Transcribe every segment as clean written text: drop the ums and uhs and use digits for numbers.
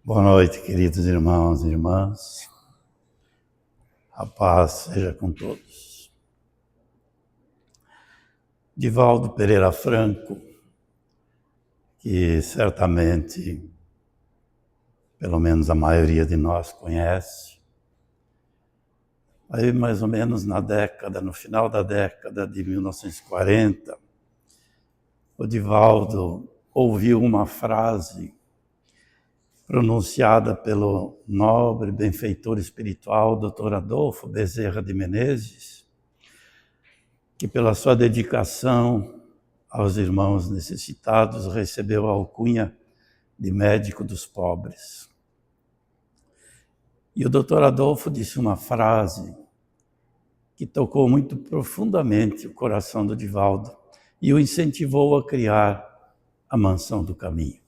Boa noite, queridos irmãos e irmãs. A paz seja com todos. Divaldo Pereira Franco, que certamente, pelo menos a maioria de nós conhece, aí mais ou menos no final da década de 1940, o Divaldo ouviu uma frase pronunciada pelo nobre benfeitor espiritual Dr. Adolfo Bezerra de Menezes, que pela sua dedicação aos irmãos necessitados recebeu a alcunha de médico dos pobres. E o Dr. Adolfo disse uma frase que tocou muito profundamente o coração do Divaldo e o incentivou a criar a Mansão do Caminho.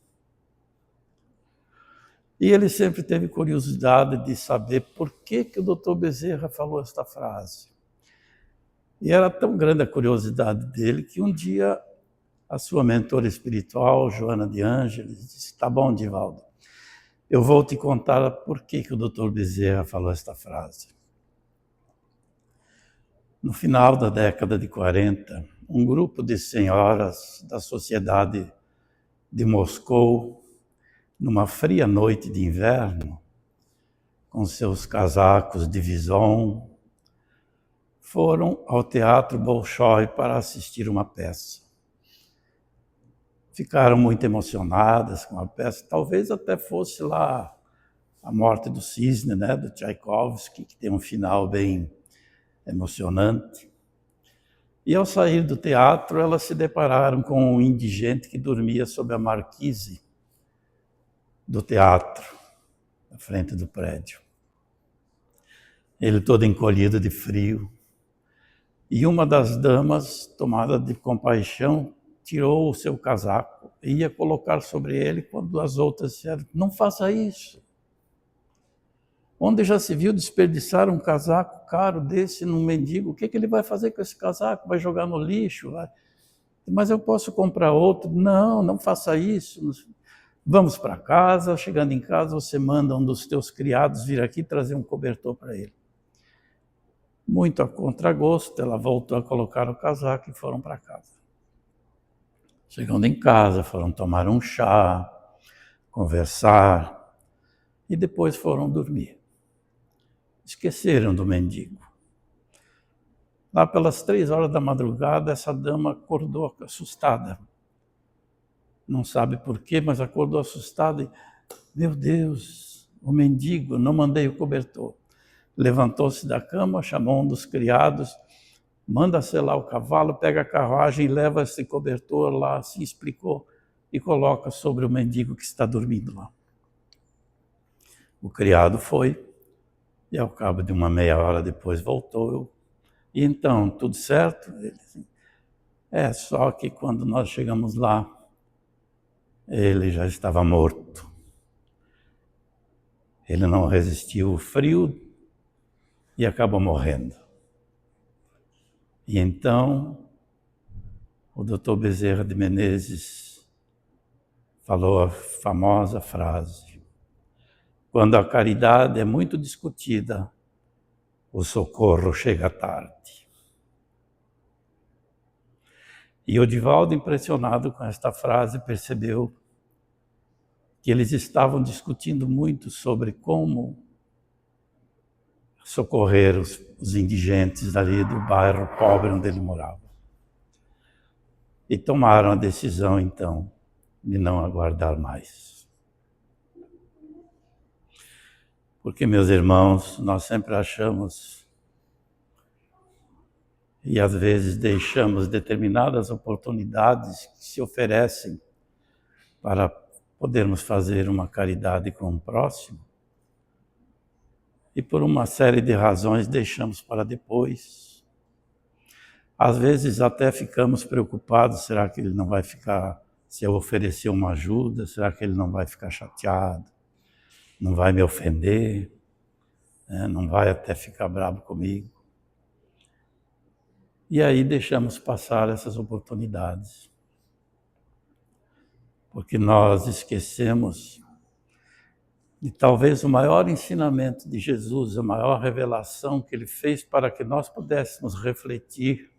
E ele sempre teve curiosidade de saber por que o Dr. Bezerra falou esta frase. E era tão grande a curiosidade dele que um dia a sua mentora espiritual, Joana de Ângeles, disse: "Tá bom, Divaldo, eu vou te contar por que o Dr. Bezerra falou esta frase." No final da década de 40, um grupo de senhoras da sociedade de Moscou, numa fria noite de inverno, com seus casacos de vison, foram ao Teatro Bolshoi para assistir uma peça. Ficaram muito emocionadas com a peça, talvez até fosse lá A Morte do Cisne, né, do Tchaikovsky, que tem um final bem emocionante. E ao sair do teatro, elas se depararam com um indigente que dormia sob a marquise do teatro, na frente do prédio. Ele todo encolhido de frio. E uma das damas, tomada de compaixão, tirou o seu casaco e ia colocar sobre ele, quando as outras disseram: "Não faça isso. Onde já se viu desperdiçar um casaco caro desse num mendigo? O que ele vai fazer com esse casaco? Vai jogar no lixo? Vai? Mas eu posso comprar outro." "Não, não faça isso. Vamos para casa. Chegando em casa, você manda um dos teus criados vir aqui trazer um cobertor para ele." Muito a contragosto, ela voltou a colocar o casaco e foram para casa. Chegando em casa, foram tomar um chá, conversar e depois foram dormir. Esqueceram do mendigo. Lá pelas 3 horas da madrugada, essa dama acordou assustada. Não sabe por quê, mas acordou assustada e: "Meu Deus, o mendigo, não mandei o cobertor." Levantou-se da cama, chamou um dos criados: "Manda selar o cavalo, pega a carruagem e leva esse cobertor lá," assim explicou, "e coloca sobre o mendigo que está dormindo lá." O criado foi e ao cabo de uma meia hora depois voltou. "E então, tudo certo?" Ele disse: Só que quando nós chegamos lá, ele já estava morto. Ele não resistiu ao frio e acabou morrendo." E então, o Dr. Bezerra de Menezes falou a famosa frase: "Quando a caridade é muito discutida, o socorro chega tarde." E o Divaldo, impressionado com esta frase, percebeu que eles estavam discutindo muito sobre como socorrer os indigentes ali do bairro pobre onde ele morava. E tomaram a decisão, então, de não aguardar mais. Porque, meus irmãos, nós sempre achamos e às vezes deixamos determinadas oportunidades que se oferecem para podermos fazer uma caridade com o próximo, e por uma série de razões deixamos para depois. Às vezes até ficamos preocupados: será que ele não vai ficar, se eu oferecer uma ajuda, será que ele não vai ficar chateado? Não vai me ofender? Não vai até ficar bravo comigo? E aí deixamos passar essas oportunidades. Porque nós esquecemos E talvez o maior ensinamento de Jesus, a maior revelação que ele fez para que nós pudéssemos refletir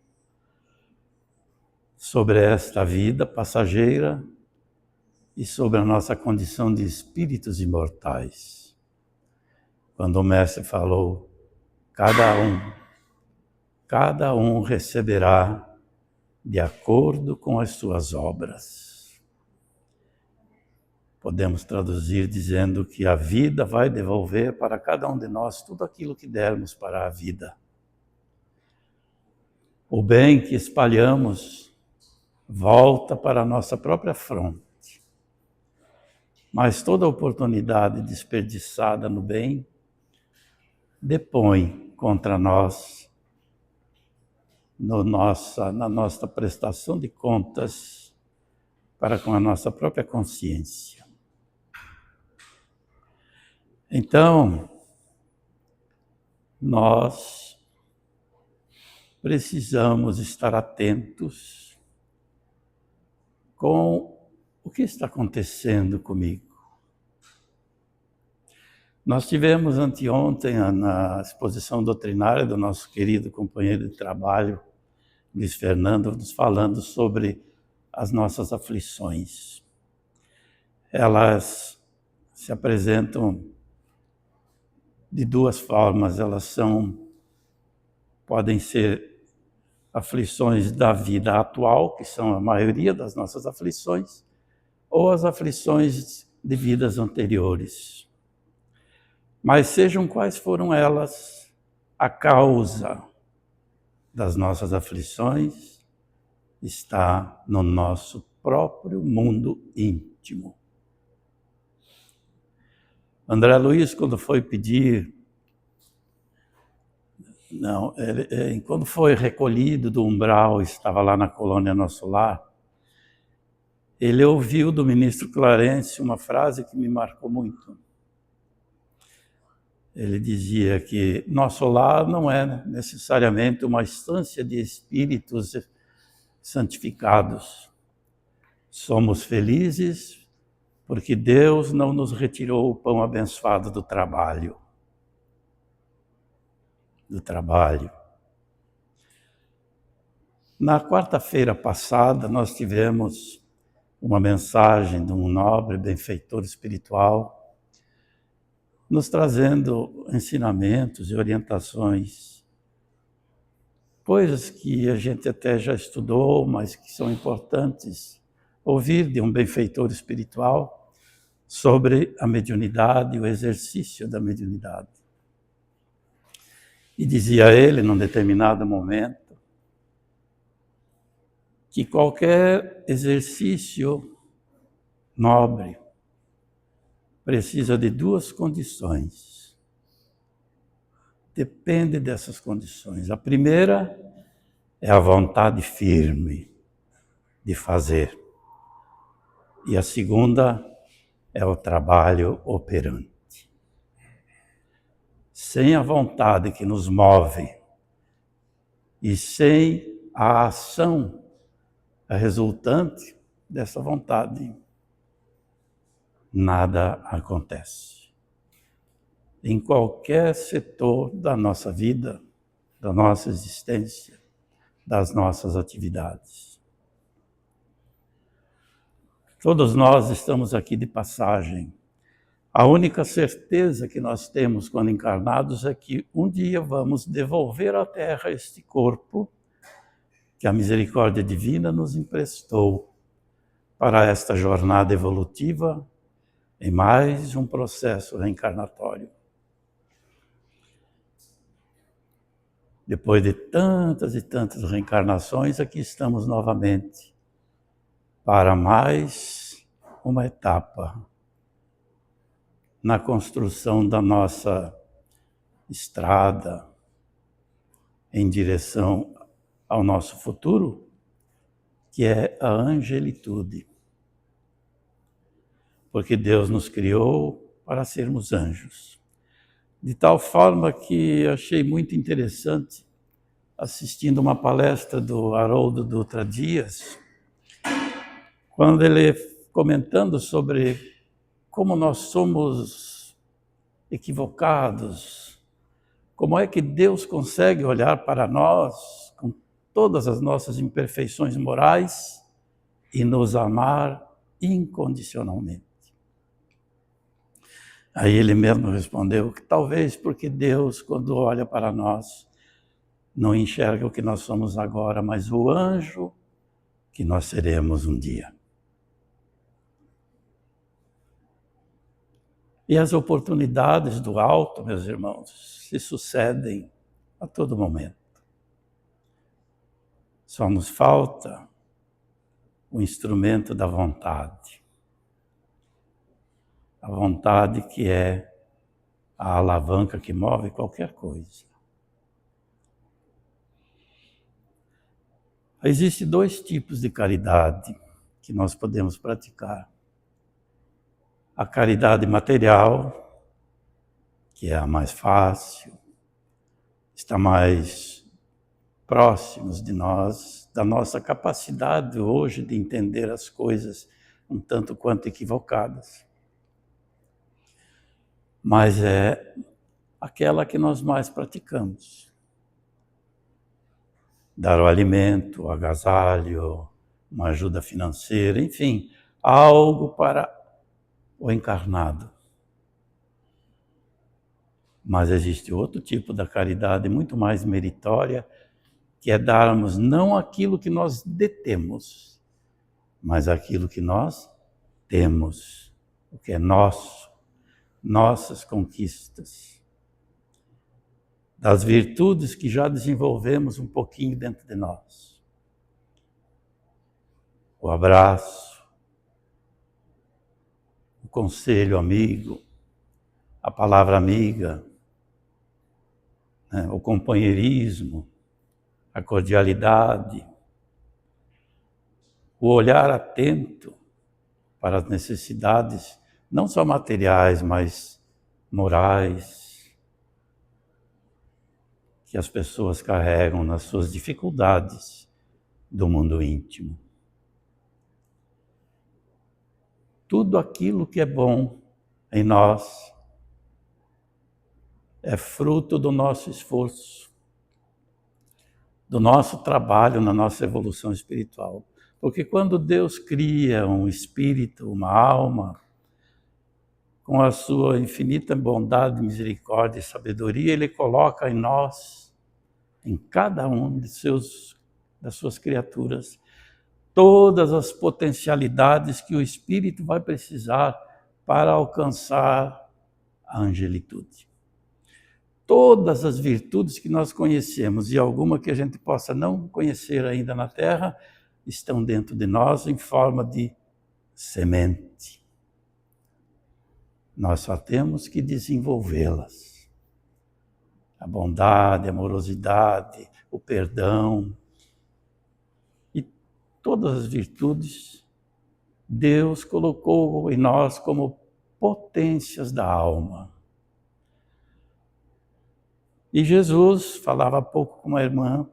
sobre esta vida passageira e sobre a nossa condição de espíritos imortais. Quando o Mestre falou, cada um receberá de acordo com as suas obras. Podemos traduzir dizendo que a vida vai devolver para cada um de nós tudo aquilo que dermos para a vida. O bem que espalhamos volta para a nossa própria fronte. Mas toda oportunidade desperdiçada no bem depõe contra nós na nossa prestação de contas para com a nossa própria consciência. Então, nós precisamos estar atentos com o que está acontecendo comigo. Nós tivemos anteontem na exposição doutrinária do nosso querido companheiro de trabalho, Luiz Fernando, nos falando sobre as nossas aflições. Elas se apresentam de duas formas, podem ser aflições da vida atual, que são a maioria das nossas aflições, ou as aflições de vidas anteriores. Mas sejam quais foram elas, a causa das nossas aflições está no nosso próprio mundo íntimo. André Luiz, quando foi quando foi recolhido do umbral, estava lá na colônia Nosso Lar, ele ouviu do ministro Clarence uma frase que me marcou muito. Ele dizia que nosso lar não é necessariamente uma instância de espíritos santificados. Somos felizes porque Deus não nos retirou o pão abençoado do trabalho. Na quarta-feira passada, nós tivemos uma mensagem de um nobre benfeitor espiritual, nos trazendo ensinamentos e orientações, coisas que a gente até já estudou, mas que são importantes ouvir de um benfeitor espiritual sobre a mediunidade e o exercício da mediunidade. E dizia ele, num determinado momento, que qualquer exercício nobre precisa de duas condições. Depende dessas condições. A primeira é a vontade firme de fazer. E a segunda é o trabalho operante. Sem a vontade que nos move e sem a ação resultante dessa vontade, nada acontece. Em qualquer setor da nossa vida, da nossa existência, das nossas atividades. Todos nós estamos aqui de passagem. A única certeza que nós temos quando encarnados é que um dia vamos devolver à Terra este corpo que a misericórdia divina nos emprestou para esta jornada evolutiva em mais um processo reencarnatório. Depois de tantas e tantas reencarnações, aqui estamos novamente para mais uma etapa na construção da nossa estrada em direção ao nosso futuro, que é a angelitude. Porque Deus nos criou para sermos anjos. De tal forma que achei muito interessante, assistindo uma palestra do Haroldo Dutra Dias, quando ele comentando sobre como nós somos equivocados, como é que Deus consegue olhar para nós com todas as nossas imperfeições morais e nos amar incondicionalmente? Aí ele mesmo respondeu que talvez porque Deus, quando olha para nós, não enxerga o que nós somos agora, mas o anjo que nós seremos um dia. E as oportunidades do alto, meus irmãos, se sucedem a todo momento. Só nos falta o instrumento da vontade. A vontade que é a alavanca que move qualquer coisa. Existem dois tipos de caridade que nós podemos praticar. A caridade material, que é a mais fácil, está mais próximos de nós, da nossa capacidade hoje de entender as coisas um tanto quanto equivocadas. Mas é aquela que nós mais praticamos. Dar o alimento, o agasalho, uma ajuda financeira, enfim, algo para o encarnado. Mas existe outro tipo da caridade muito mais meritória, que é darmos não aquilo que nós detemos, mas aquilo que nós temos, o que é nosso, nossas conquistas, das virtudes que já desenvolvemos um pouquinho dentro de nós. O abraço, o conselho amigo, a palavra amiga, né, o companheirismo, a cordialidade, o olhar atento para as necessidades, não só materiais, mas morais, que as pessoas carregam nas suas dificuldades do mundo íntimo. Tudo aquilo que é bom em nós é fruto do nosso esforço, do nosso trabalho na nossa evolução espiritual. Porque quando Deus cria um espírito, uma alma, com a sua infinita bondade, misericórdia e sabedoria, Ele coloca em nós, em cada um das suas criaturas, todas as potencialidades que o espírito vai precisar para alcançar a angelitude. Todas as virtudes que nós conhecemos e alguma que a gente possa não conhecer ainda na Terra, estão dentro de nós em forma de semente. Nós só temos que desenvolvê-las. A bondade, a amorosidade, o perdão e todas as virtudes, Deus colocou em nós como potências da alma. E Jesus, falava há pouco com uma irmã,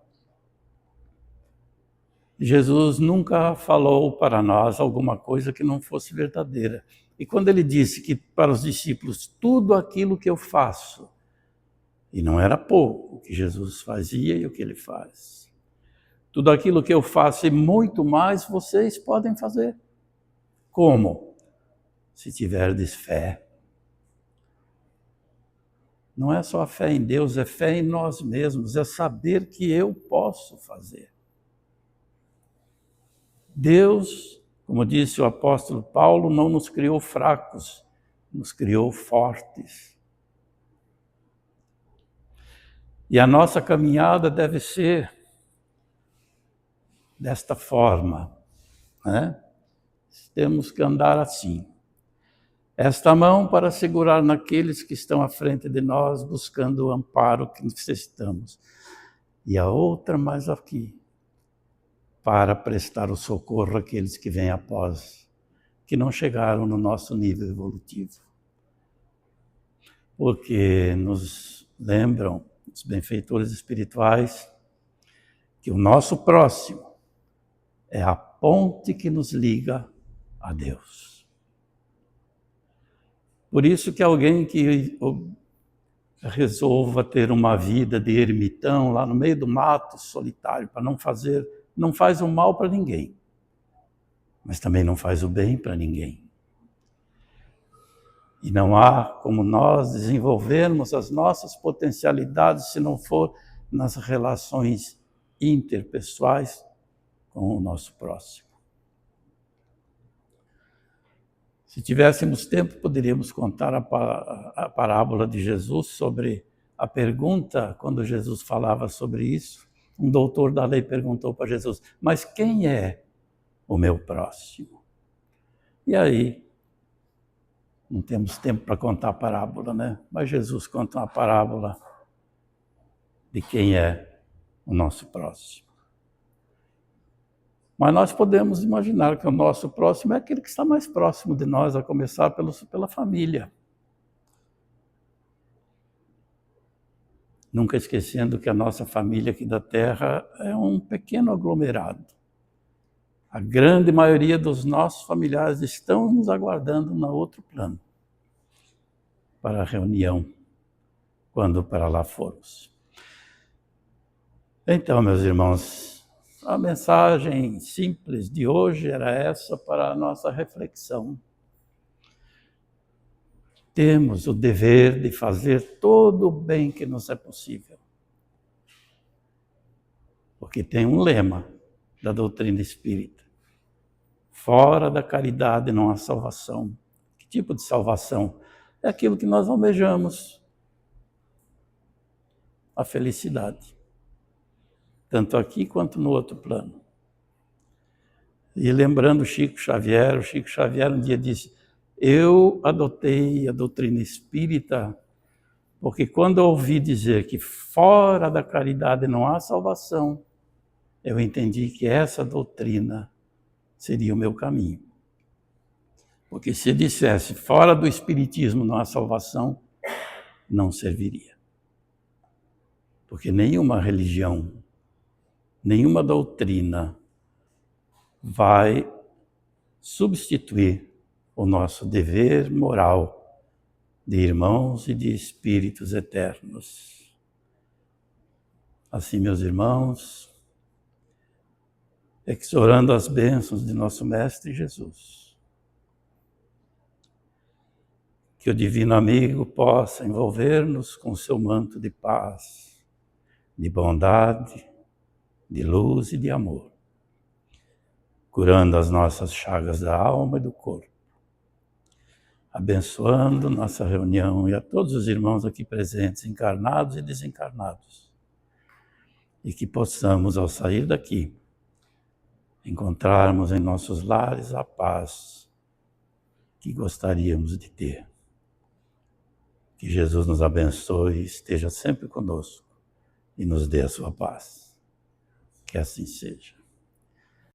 Jesus nunca falou para nós alguma coisa que não fosse verdadeira. E quando ele disse que para os discípulos, tudo aquilo que eu faço, e não era pouco o que Jesus fazia e o que ele faz. Tudo aquilo que eu faço e muito mais vocês podem fazer. Como? Se tiverdes fé. Não é só a fé em Deus, é fé em nós mesmos, é saber que eu posso fazer. Deus, como disse o apóstolo Paulo, não nos criou fracos, nos criou fortes. E a nossa caminhada deve ser desta forma, né? Temos que andar assim. Esta mão para segurar naqueles que estão à frente de nós, buscando o amparo que necessitamos. E a outra mais aqui, para prestar o socorro àqueles que vêm após, que não chegaram no nosso nível evolutivo. Porque nos lembram, os benfeitores espirituais, que o nosso próximo é a ponte que nos liga a Deus. Por isso que alguém que resolva ter uma vida de ermitão lá no meio do mato, solitário, para não faz o mal para ninguém, mas também não faz o bem para ninguém. E não há como nós desenvolvermos as nossas potencialidades se não for nas relações interpessoais com o nosso próximo. Se tivéssemos tempo, poderíamos contar a parábola de Jesus sobre a pergunta, quando Jesus falava sobre isso. Um doutor da lei perguntou para Jesus, mas quem é o meu próximo? E aí, não temos tempo para contar a parábola, né? Mas Jesus conta uma parábola de quem é o nosso próximo. Mas nós podemos imaginar que o nosso próximo é aquele que está mais próximo de nós, a começar pela família. Nunca esquecendo que a nossa família aqui da Terra é um pequeno aglomerado. A grande maioria dos nossos familiares estão nos aguardando no outro plano, para a reunião, quando para lá formos. Então, meus irmãos, a mensagem simples de hoje era essa para a nossa reflexão. Temos o dever de fazer todo o bem que nos é possível. Porque tem um lema da doutrina espírita. Fora da caridade não há salvação. Que tipo de salvação? É aquilo que nós almejamos. A felicidade. Tanto aqui quanto no outro plano. E lembrando o Chico Xavier um dia disse, eu adotei a doutrina espírita porque quando eu ouvi dizer que fora da caridade não há salvação, eu entendi que essa doutrina seria o meu caminho. Porque se dissesse fora do espiritismo não há salvação, não serviria. Porque nenhuma religião, nenhuma doutrina vai substituir o nosso dever moral de irmãos e de espíritos eternos. Assim, meus irmãos, exorando as bênçãos de nosso Mestre Jesus, que o Divino Amigo possa envolver-nos com seu manto de paz, de bondade, de luz e de amor, curando as nossas chagas da alma e do corpo, abençoando nossa reunião e a todos os irmãos aqui presentes, encarnados e desencarnados, e que possamos, ao sair daqui, encontrarmos em nossos lares a paz que gostaríamos de ter. Que Jesus nos abençoe e esteja sempre conosco e nos dê a sua paz. Que assim seja.